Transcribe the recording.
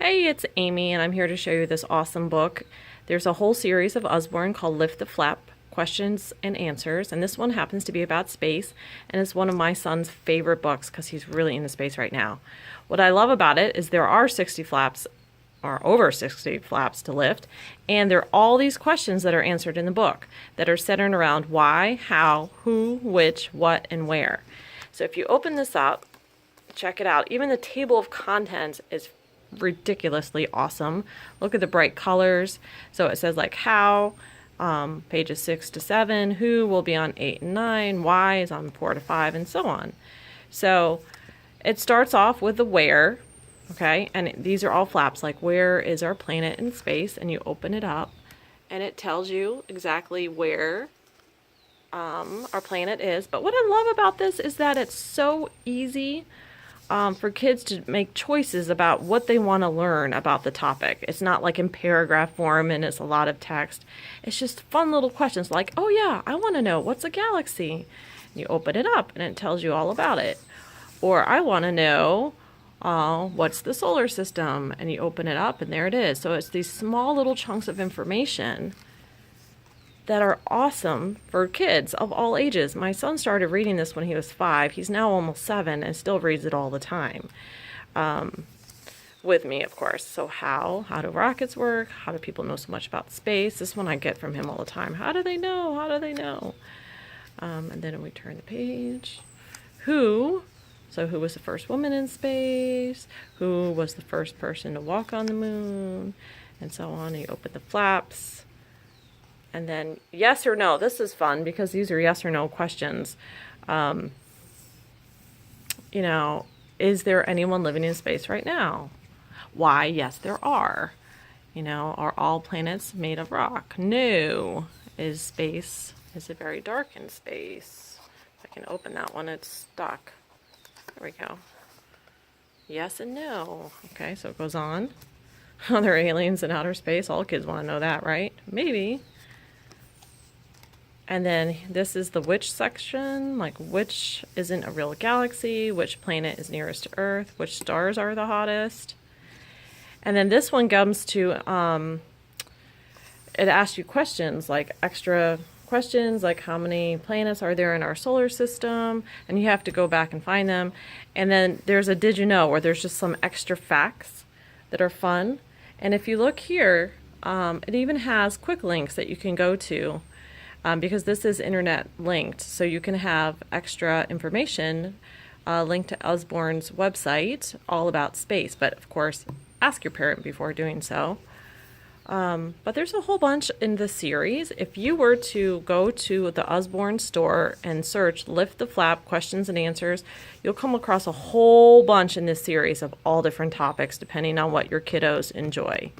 Hey, it's Amy, and I'm here to show you this awesome book. There's a whole series of Usborne called Lift the Flap, Questions and Answers, and this one happens to be about space, and it's one of my son's favorite books because he's really into space right now. What I love about it is there are 60 flaps, or over 60 flaps to lift, and there are all these questions that are answered in the book that are centered around why, how, who, which, what, and where. So if you open this up, check it out. Even the table of contents is ridiculously awesome. Look at the bright colors. So it says like how, pages 6 to 7, who will be on 8 and 9, why is on 4 to 5, and so on. So it starts off with the where, okay, and these are all flaps, like where is our planet in space, and you open it up and it tells you exactly where our planet is. But what I love about this is that it's so easy for kids to make choices about what they want to learn about the topic. It's not like in paragraph form and it's a lot of text. It's just fun little questions like, oh yeah, I want to know what's a galaxy. And you open it up and it tells you all about it. Or I want to know what's the solar system, and you open it up and there it is. So it's these small little chunks of information that are awesome for kids of all ages. My son started reading this when he was 5. He's now almost 7 and still reads it all the time. With me, of course. So how do rockets work? How do people know so much about space? This one I get from him all the time. How do they know? How do they know? And then we turn the page. Who? So who was the first woman in space? Who was the first person to walk on the moon? And so on. And you open the flaps. And then yes or no. This is fun because these are yes or no questions. You know, is there anyone living in space right now? Why? Yes, there are. You know, are all planets made of rock? No. Is it very dark in space? If I can open that one, it's stuck. There we go. Yes and no. Okay, so it goes on. Are there aliens in outer space? All kids want to know that, right? Maybe. And then this is the which section, like which isn't a real galaxy, which planet is nearest to Earth, which stars are the hottest. And then this one comes to, it asks you questions, like extra questions, like how many planets are there in our solar system, and you have to go back and find them. And then there's a did you know, where there's just some extra facts that are fun. And if you look here, it even has quick links that you can go to. Because this is internet linked, so you can have extra information linked to Usborne's website all about space. But of course, ask your parent before doing so. But there's a whole bunch in this series. If you were to go to the Usborne store and search Lift the Flap Questions and Answers, you'll come across a whole bunch in this series of all different topics depending on what your kiddos enjoy.